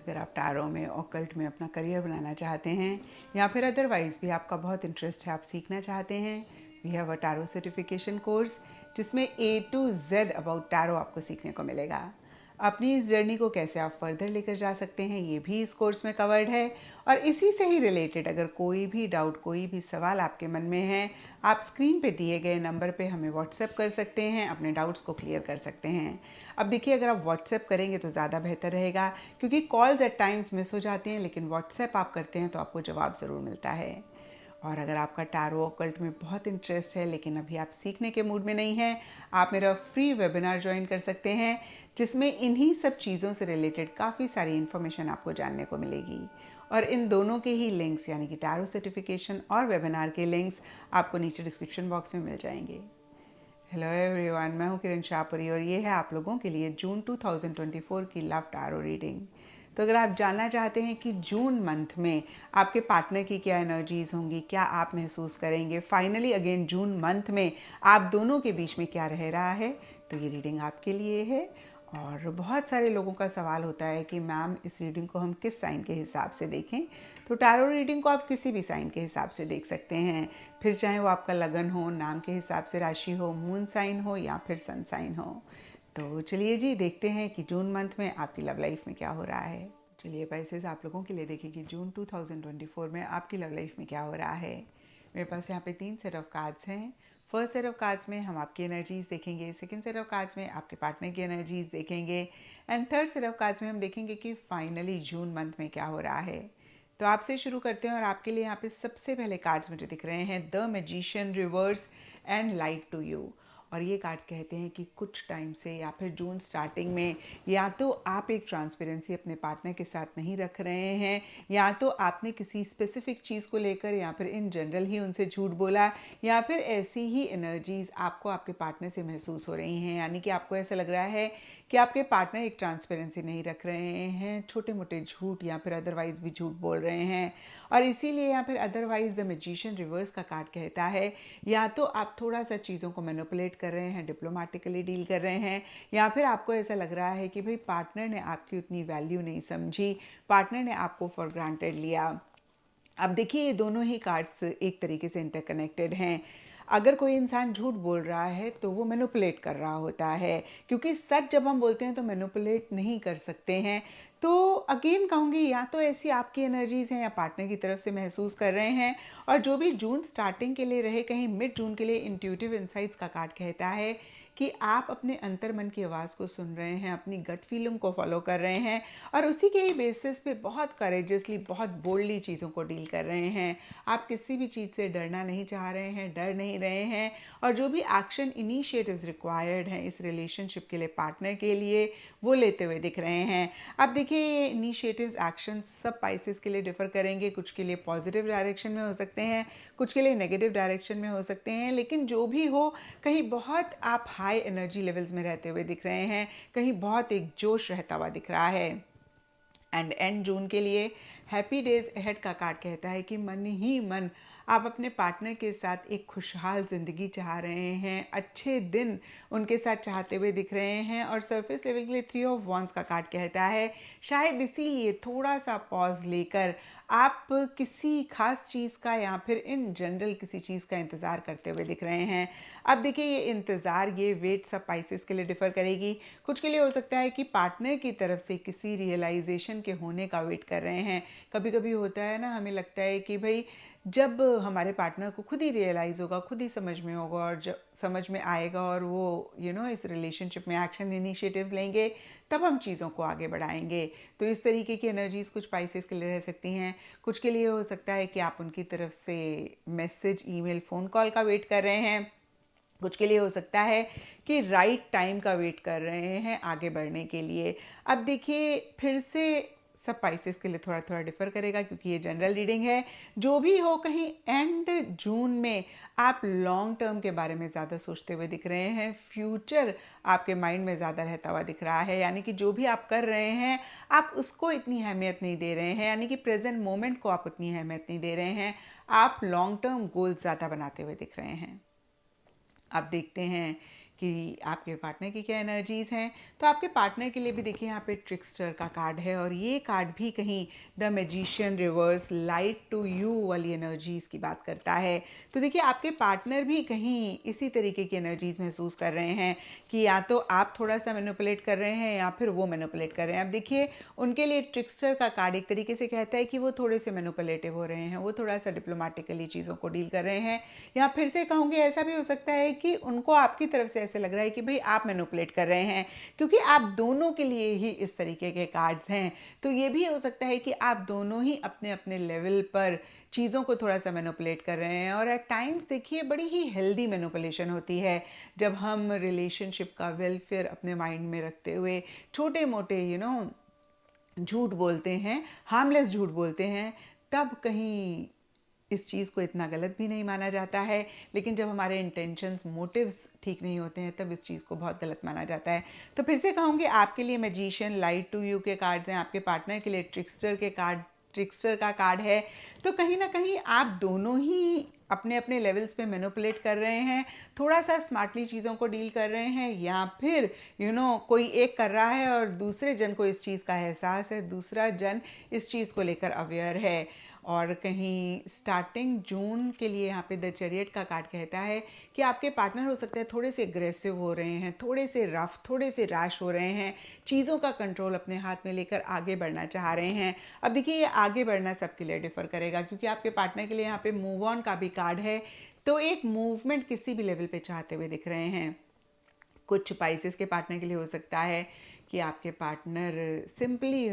अगर आप टैरो में ऑकल्ट में अपना करियर बनाना चाहते हैं या फिर अदरवाइज़ भी आपका बहुत इंटरेस्ट है, आप सीखना चाहते हैं, we have a tarot certification course जिसमें A to Z about tarot आपको सीखने को मिलेगा। अपनी इस जर्नी को कैसे आप फर्दर लेकर जा सकते हैं ये भी इस कोर्स में कवर्ड है। और इसी से ही रिलेटेड अगर कोई भी डाउट, कोई भी सवाल आपके मन में है, आप स्क्रीन पे दिए गए नंबर पे हमें व्हाट्सएप कर सकते हैं, अपने डाउट्स को क्लियर कर सकते हैं। अब देखिए, अगर आप व्हाट्सएप करेंगे तो ज़्यादा बेहतर रहेगा क्योंकि कॉल्स एट टाइम्स मिस हो जाती हैं, लेकिन व्हाट्सएप आप करते हैं तो आपको जवाब ज़रूर मिलता है। और अगर आपका टैरो ऑकल्ट में बहुत इंटरेस्ट है लेकिन अभी आप सीखने के मूड में नहीं हैं, आप मेरा फ्री वेबिनार ज्वाइन कर सकते हैं जिसमें इन्हीं सब चीज़ों से रिलेटेड काफ़ी सारी इन्फॉर्मेशन आपको जानने को मिलेगी। और इन दोनों के ही लिंक्स यानी कि टैरो सर्टिफिकेशन और वेबिनार के लिंक्स आपको नीचे डिस्क्रिप्शन बॉक्स में मिल जाएंगे। हेलो एवरीवन, मैं हूं किरण शाहपुरी और ये है आप लोगों के लिए जून 2024 की लव टैरो रीडिंग। तो अगर आप जानना चाहते हैं कि जून मंथ में आपके पार्टनर की क्या एनर्जीज होंगी, क्या आप महसूस करेंगे, फाइनली अगेन जून मंथ में आप दोनों के बीच में क्या रह रहा है, तो ये रीडिंग आपके लिए है। और बहुत सारे लोगों का सवाल होता है कि मैम इस रीडिंग को हम किस साइन के हिसाब से देखें। तो टैरो रीडिंग को आप किसी भी साइन के हिसाब से देख सकते हैं, फिर चाहे वो आपका लगन हो, नाम के हिसाब से राशि हो, मून साइन हो या फिर सन साइन हो। तो चलिए जी, देखते हैं कि जून मंथ में आपकी लव लाइफ में क्या हो रहा है। चलिए पैसेज आप लोगों के लिए देखें कि जून 2024 में आपकी लव लाइफ में क्या हो रहा है। मेरे पास यहाँ पे 3 सेट ऑफ कार्ड्स हैं। फर्स्ट सेट ऑफ कार्ड्स में हम आपकी एनर्जीज देखेंगे, सेकंड सेट ऑफ कार्ड्स में आपके पार्टनर की एनर्जीज देखेंगे and third set of cards में हम देखेंगे कि फाइनली जून मंथ में क्या हो रहा है। तो आपसे शुरू करते हैं और आपके लिए यहाँ पे सबसे पहले कार्ड्स मुझे दिख रहे हैं the magician, reverse and light to you. और ये कार्ड्स कहते हैं कि कुछ टाइम से या फिर जून स्टार्टिंग में या तो आप एक ट्रांसपेरेंसी अपने पार्टनर के साथ नहीं रख रहे हैं, या तो आपने किसी स्पेसिफिक चीज़ को लेकर या फिर इन जनरल ही उनसे झूठ बोला, या फिर ऐसी ही एनर्जीज आपको आपके पार्टनर से महसूस हो रही हैं। यानी कि आपको ऐसा लग रहा है कि आपके पार्टनर एक ट्रांसपेरेंसी नहीं रख रहे हैं, छोटे मोटे झूठ या फिर अदरवाइज भी झूठ बोल रहे हैं। और इसीलिए या फिर अदरवाइज द मैजिशियन रिवर्स का कार्ड कहता है या तो आप थोड़ा सा चीज़ों को मैनिपुलेट कर रहे हैं, डिप्लोमेटिकली डील कर रहे हैं, या फिर आपको ऐसा लग रहा है कि भाई पार्टनर ने आपकी उतनी वैल्यू नहीं समझी, पार्टनर ने आपको फॉर ग्रांटेड लिया। अब देखिए, ये दोनों ही कार्ड्स एक तरीके से इंटरकनेक्टेड हैं। अगर कोई इंसान झूठ बोल रहा है तो वो मैनिपुलेट कर रहा होता है, क्योंकि सच जब हम बोलते हैं तो मैनिपुलेट नहीं कर सकते हैं। तो अगेन कहूँगी, या तो ऐसी आपकी एनर्जीज हैं या पार्टनर की तरफ से महसूस कर रहे हैं। और जो भी जून स्टार्टिंग के लिए रहे, कहीं मिड जून के लिए इंट्यूटिव इंसाइट्स का कार्ड कहता है कि आप अपने अंतर मन की आवाज़ को सुन रहे हैं, अपनी गट फीलिंग को फॉलो कर रहे हैं और उसी के ही बेसिस पे बहुत करेजियसली, बहुत बोल्डली चीज़ों को डील कर रहे हैं। आप किसी भी चीज़ से डरना नहीं चाह रहे हैं, डर नहीं रहे हैं, और जो भी एक्शन इनिशिएटिव्स रिक्वायर्ड हैं इस रिलेशनशिप के लिए, पार्टनर के लिए, वो लेते हुए दिख रहे हैं। अब देखिए, ये इनिशिएटिव्स, एक्शन सब पाइसेस के लिए डिफर करेंगे। कुछ के लिए पॉजिटिव डायरेक्शन में हो सकते हैं, कुछ के लिए नेगेटिव डायरेक्शन में हो सकते हैं, लेकिन जो भी हो, कहीं बहुत आप हाई एनर्जी लेवल्स में रहते हुए दिख रहे हैं, कहीं बहुत एक जोश रहता हुआ दिख रहा है। एंड जून के लिए हैप्पी डेज अहेड का कार्ड कहता है कि मन ही मन आप अपने पार्टनर के साथ एक खुशहाल ज़िंदगी चाह रहे हैं, अच्छे दिन उनके साथ चाहते हुए दिख रहे हैं। और सरफेस लेवल के लिए 3 ऑफ वॉन्ड्स का कार्ड कहता है शायद इसीलिए थोड़ा सा पॉज लेकर आप किसी खास चीज़ का या फिर इन जनरल किसी चीज़ का इंतज़ार करते हुए दिख रहे हैं। अब देखिए, ये इंतज़ार, ये वेट सब पाइसेस के लिए डिफ़र करेगी। कुछ के लिए हो सकता है कि पार्टनर की तरफ से किसी रियलाइजेशन के होने का वेट कर रहे हैं। कभी कभी होता है ना, हमें लगता है कि भाई जब हमारे पार्टनर को खुद ही रियलाइज़ होगा, खुद ही समझ में होगा और जब समझ में आएगा और वो इस रिलेशनशिप में एक्शन इनिशिएटिव्स लेंगे, तब हम चीज़ों को आगे बढ़ाएंगे। तो इस तरीके की एनर्जीज कुछ पाइसेस के लिए रह सकती हैं। कुछ के लिए हो सकता है कि आप उनकी तरफ से मैसेज, ईमेल, फ़ोन कॉल का वेट कर रहे हैं। कुछ के लिए हो सकता है कि राइट टाइम का वेट कर रहे हैं आगे बढ़ने के लिए। अब देखिए, फिर से सब पाइसेस के लिए थोड़ा थोड़ा डिफर करेगा क्योंकि ये जनरल रीडिंग है। जो भी हो, कहीं एंड जून में आप लॉन्ग टर्म के बारे में ज़्यादा सोचते हुए दिख रहे हैं, फ्यूचर आपके माइंड में ज़्यादा रहता हुआ दिख रहा है। यानी कि जो भी आप कर रहे हैं, आप उसको इतनी अहमियत नहीं दे रहे हैं, यानी कि प्रेजेंट मोमेंट को आप उतनी अहमियत नहीं दे रहे हैं, आप लॉन्ग टर्म गोल्स ज़्यादा बनाते हुए दिख रहे हैं। अब देखते हैं कि आपके पार्टनर की क्या एनर्जीज़ हैं। तो आपके पार्टनर के लिए भी देखिए यहाँ पे ट्रिक्स्टर का कार्ड है और ये कार्ड भी कहीं the magician reverse light to you वाली एनर्जीज़ की बात करता है। तो देखिए आपके पार्टनर भी कहीं इसी तरीके की एनर्जीज़ महसूस कर रहे हैं कि या तो आप थोड़ा सा मैनिपुलेट कर रहे हैं या फिर वो मैनिपुलेट कर रहे हैं। अब देखिए उनके लिए ट्रिक्स्टर का कार्ड एक तरीके से कहता है कि वो थोड़े से मैनिपुलेटिव हो रहे हैं, वो थोड़ा सा डिप्लोमेटिकली चीज़ों को डील कर रहे हैं, या फिर से कहूँगी ऐसा भी हो सकता है कि उनको आपकी तरफ से ऐसे लग रहा है कि भाई आप मैनिपुलेट कर रहे हैं, क्योंकि आप दोनों के लिए ही इस तरीके के कार्ड्स हैं। तो ये भी हो सकता है कि आप दोनों ही अपने अपने लेवल पर चीज़ों को थोड़ा सा मैनिपुलेट कर रहे हैं, और एट टाइम्स देखिए बड़ी ही हेल्दी मैनिपुलेशन होती है जब हम रिलेशनशिप का वेलफेयर अपने माइंड में रखते हुए छोटे मोटे झूठ बोलते हैं, हार्मलेस झूठ बोलते हैं, तब कहीं इस चीज़ को इतना गलत भी नहीं माना जाता है। लेकिन जब हमारे इंटेंशंस, मोटिव्स ठीक नहीं होते हैं, तब इस चीज़ को बहुत गलत माना जाता है। तो फिर से कहूँगी आपके लिए मैजिशियन, लाइट टू यू के कार्ड्स हैं, आपके पार्टनर के लिए ट्रिक्स्टर का कार्ड है। तो कहीं ना कहीं आप दोनों ही अपने अपने लेवल्स पे मैनिपुलेट कर रहे हैं, थोड़ा सा स्मार्टली चीज़ों को डील कर रहे हैं, या फिर कोई एक कर रहा है और दूसरे जन को इस चीज़ का एहसास है, दूसरा जन इस चीज़ को लेकर अवेयर है। और कहीं स्टार्टिंग जून के लिए यहाँ पे द चैरियट का कार्ड कहता है कि आपके पार्टनर हो सकते हैं थोड़े से एग्रेसिव हो रहे हैं, थोड़े से रफ, थोड़े से रैश हो रहे हैं, चीज़ों का कंट्रोल अपने हाथ में लेकर आगे बढ़ना चाह रहे हैं। अब देखिए ये आगे बढ़ना सबके लिए डिफर करेगा, क्योंकि आपके पार्टनर के लिए यहाँ पे मूव ऑन का भी कार्ड है। तो एक मूवमेंट किसी भी लेवल पे चाहते हुए दिख रहे हैं। कुछ स्पाइसेस के पार्टनर के लिए हो सकता है कि आपके पार्टनर सिंपली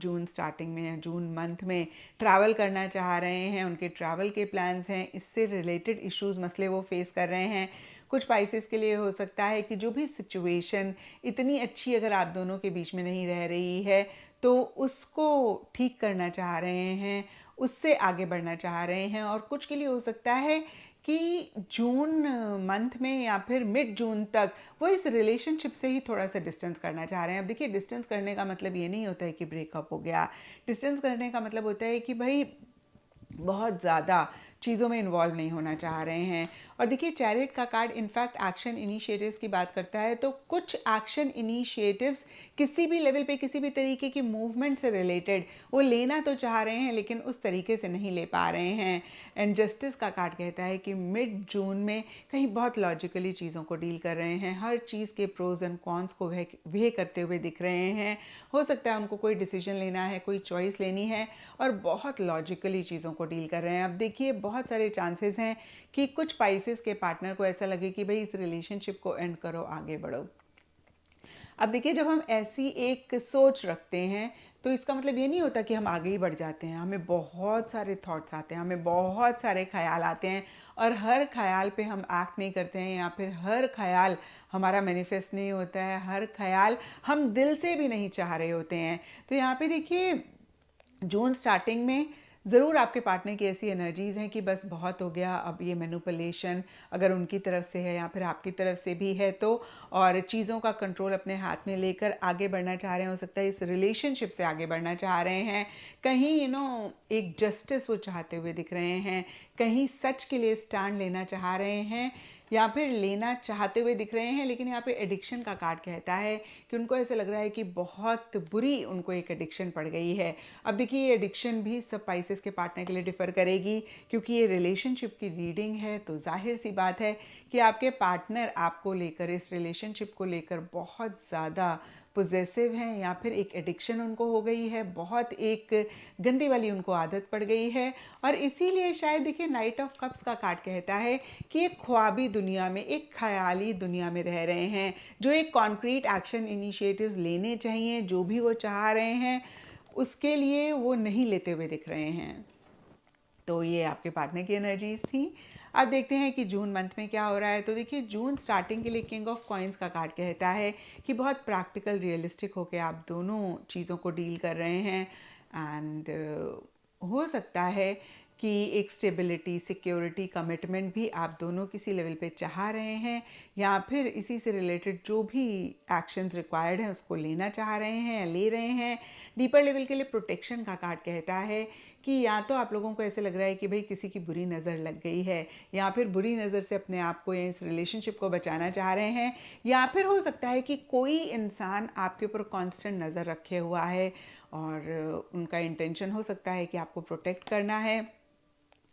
जून स्टार्टिंग में या जून मंथ में ट्रैवल करना चाह रहे हैं, उनके ट्रैवल के प्लान्स हैं, इससे रिलेटेड इश्यूज, मसले वो फेस कर रहे हैं। कुछ स्पाइसेस के लिए हो सकता है कि जो भी सिचुएशन इतनी अच्छी अगर आप दोनों के बीच में नहीं रह रही है, तो उसको ठीक करना चाह रहे हैं, उससे आगे बढ़ना चाह रहे हैं। और कुछ के लिए हो सकता है कि जून मंथ में या फिर मिड जून तक वो इस रिलेशनशिप से ही थोड़ा सा डिस्टेंस करना चाह रहे हैं। अब देखिए डिस्टेंस करने का मतलब ये नहीं होता है कि ब्रेकअप हो गया। डिस्टेंस करने का मतलब होता है कि भाई बहुत ज़्यादा चीज़ों में इन्वॉल्व नहीं होना चाह रहे हैं। और देखिए चैरियट का कार्ड इनफैक्ट एक्शन इनिशिएटिव्स की बात करता है। तो कुछ एक्शन इनिशिएटिव्स किसी भी लेवल पे, किसी भी तरीके की मूवमेंट से रिलेटेड वो लेना तो चाह रहे हैं, लेकिन उस तरीके से नहीं ले पा रहे हैं। एंड जस्टिस का कार्ड कहता है कि मिड जून में कहीं बहुत लॉजिकली चीज़ों को डील कर रहे हैं, हर चीज़ के प्रोज एंड कॉन्स को वे करते हुए दिख रहे हैं। हो सकता है उनको कोई डिसीजन लेना है, कोई चॉइस लेनी है, और बहुत लॉजिकली चीज़ों को डील कर रहे हैं। अब देखिए बहुत सारे चांसेस हैं कि कुछ स्पाइसेस के पार्टनर को ऐसा लगे कि भाई इस रिलेशनशिप को एंड करो, आगे बढ़ो। अब देखिए जब हम ऐसी एक सोच रखते हैं तो इसका मतलब ये नहीं होता कि हम आगे ही बढ़ जाते हैं। हमें बहुत सारे थॉट्स आते हैं, हमें बहुत सारे ख्याल आते हैं, और हर ख्याल पे हम एक्ट नहीं करते हैं, या फिर हर ख्याल हमारा मैनिफेस्ट नहीं होता है, हर ख्याल हम दिल से भी नहीं चाह रहे होते हैं। तो यहाँ पे देखिए जून स्टार्टिंग में ज़रूर आपके पार्टनर की ऐसी एनर्जीज़ हैं कि बस बहुत हो गया, अब ये मैनिपुलेशन अगर उनकी तरफ से है या फिर आपकी तरफ से भी है तो, और चीज़ों का कंट्रोल अपने हाथ में लेकर आगे बढ़ना चाह रहे हैं। हो सकता है इस रिलेशनशिप से आगे बढ़ना चाह रहे हैं, कहीं एक जस्टिस वो चाहते हुए दिख रहे हैं, कहीं सच के लिए स्टैंड लेना चाह रहे हैं, या फिर लेना चाहते हुए दिख रहे हैं। लेकिन यहाँ पे एडिक्शन का कार्ड कहता है कि उनको ऐसा लग रहा है कि बहुत बुरी उनको एक एडिक्शन पड़ गई है। अब देखिए ये एडिक्शन भी सब स्पाइसेस के पार्टनर के लिए डिफर करेगी, क्योंकि ये रिलेशनशिप की रीडिंग है। तो जाहिर सी बात है कि आपके पार्टनर आपको लेकर, इस रिलेशनशिप को लेकर बहुत ज़्यादा पोजेसिव हैं, या फिर एक एडिक्शन उनको हो गई है, बहुत एक गंदी वाली उनको आदत पड़ गई है। और इसीलिए शायद देखिए नाइट ऑफ कप्स का कार्ड कहता है कि एक ख्वाबी दुनिया में, एक ख्याली दुनिया में रह रहे हैं, जो एक कॉन्क्रीट एक्शन इनिशिएटिव्स लेने चाहिए, जो भी वो चाह रहे हैं उसके लिए वो नहीं लेते हुए दिख रहे हैं। तो ये आपके पार्टनर की एनर्जीज थी। अब देखते हैं कि जून मंथ में क्या हो रहा है। तो देखिए जून स्टार्टिंग के लिए किंग ऑफ कॉइन्स का कार्ड कहता है कि बहुत प्रैक्टिकल, रियलिस्टिक होकर आप दोनों चीज़ों को डील कर रहे हैं। एंड हो सकता है कि एक स्टेबिलिटी, सिक्योरिटी, कमिटमेंट भी आप दोनों किसी लेवल पे चाह रहे हैं, या फिर इसी से रिलेटेड जो भी एक्शंस रिक्वायर्ड हैं उसको लेना चाह रहे हैं, ले रहे हैं। डीपर लेवल के लिए प्रोटेक्शन का कार्ड कहता है कि या तो आप लोगों को ऐसे लग रहा है कि भाई किसी की बुरी नज़र लग गई है, या फिर बुरी नज़र से अपने आप को या इस रिलेशनशिप को बचाना चाह रहे हैं, या फिर हो सकता है कि कोई इंसान आपके ऊपर कांस्टेंट नज़र रखे हुआ है और उनका इंटेंशन हो सकता है कि आपको प्रोटेक्ट करना है।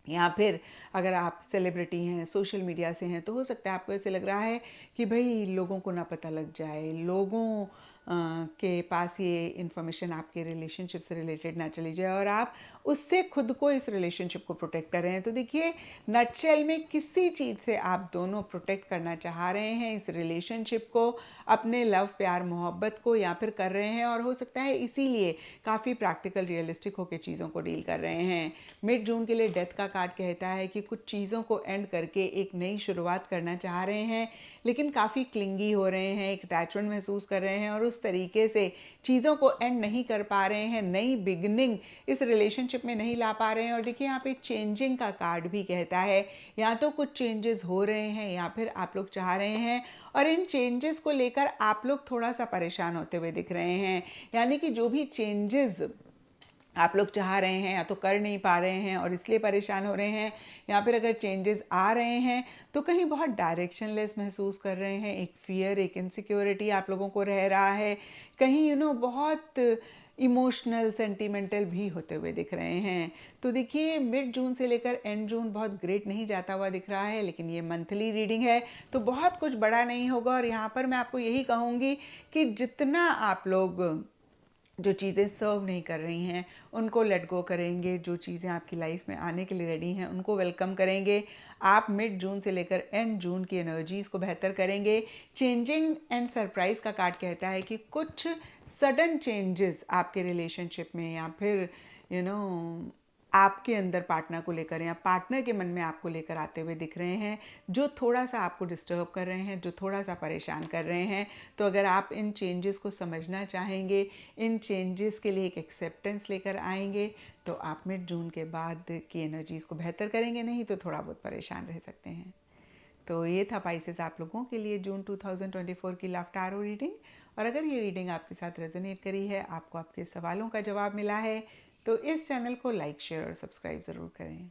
या फिर अगर आप सेलिब्रिटी हैं, सोशल मीडिया से हैं, तो हो सकता है आपको ऐसे लग रहा है कि भाई लोगों को ना पता लग जाए, लोगों के पास ये इन्फॉर्मेशन आपके रिलेशनशिप से रिलेटेड ना चली जाए और आप उससे खुद को, इस रिलेशनशिप को प्रोटेक्ट कर रहे हैं। तो देखिए, नटशेल में किसी चीज़ से आप दोनों प्रोटेक्ट करना चाह रहे हैं इस रिलेशनशिप को, अपने लव, प्यार, मोहब्बत को, या फिर कर रहे हैं और हो सकता है इसीलिए काफ़ी प्रैक्टिकल, रियलिस्टिक होकर चीज़ों को डील कर रहे हैं। मिड जून के लिए डेथ का कार्ड कहता है कि कुछ चीज़ों को एंड करके एक नई शुरुआत करना चाह रहे हैं, लेकिन काफ़ी क्लिंगी हो रहे हैं, एक अटैचमेंट महसूस कर रहे हैं और उस तरीके से चीज़ों को एंड नहीं कर पा रहे हैं, नई बिगनिंग इस रिलेशनशिप में नहीं ला पा रहे हैं। और देखिए, यहाँ पे चेंजिंग का कार्ड भी कहता है या तो कुछ चेंजेस हो रहे हैं या फिर आप लोग चाह रहे हैं, और इन चेंजेस को लेकर आप लोग थोड़ा सा परेशान होते हुए दिख रहे हैं। यानी कि जो भी चेंजेस आप लोग चाह रहे हैं या तो कर नहीं पा रहे हैं और इसलिए परेशान हो रहे हैं, या फिर अगर चेंजेस आ रहे हैं तो कहीं बहुत डायरेक्शनलेस महसूस कर रहे हैं, एक फियर, एक इनसिक्योरिटी आप लोगों को रह रहा है, कहीं बहुत इमोशनल, सेंटिमेंटल भी होते हुए दिख रहे हैं। तो देखिए, मिड जून से लेकर एंड जून बहुत ग्रेट नहीं जाता हुआ दिख रहा है, लेकिन ये मंथली रीडिंग है तो बहुत कुछ बड़ा नहीं होगा। और यहाँ पर मैं आपको यही कहूँगी कि जितना आप लोग जो चीज़ें सर्व नहीं कर रही हैं उनको लेट गो करेंगे, जो चीज़ें आपकी लाइफ में आने के लिए रेडी हैं उनको वेलकम करेंगे, आप मिड जून से लेकर एंड जून की एनर्जीज़ को बेहतर करेंगे। चेंजिंग एंड सरप्राइज का कार्ड कहता है कि कुछ सडन चेंजेस आपके रिलेशनशिप में, या फिर यू you नो know, आपके अंदर पार्टनर को लेकर या पार्टनर के मन में आपको लेकर आते हुए दिख रहे हैं, जो थोड़ा सा आपको डिस्टर्ब कर रहे हैं, जो थोड़ा सा परेशान कर रहे हैं। तो अगर आप इन चेंजेस को समझना चाहेंगे, इन चेंजेस के लिए एक एक्सेप्टेंस लेकर आएंगे, तो आप मिड जून के बाद की एनर्जीज़ को बेहतर करेंगे, नहीं तो थोड़ा बहुत परेशान रह सकते हैं। तो ये था पाइसेस आप लोगों के लिए जून 2024 की लव टैरो रीडिंग। और अगर ये रीडिंग आपके साथ रेजोनेट करी है, आपको आपके सवालों का जवाब मिला है, तो इस चैनल को लाइक, शेयर और सब्सक्राइब ज़रूर करें।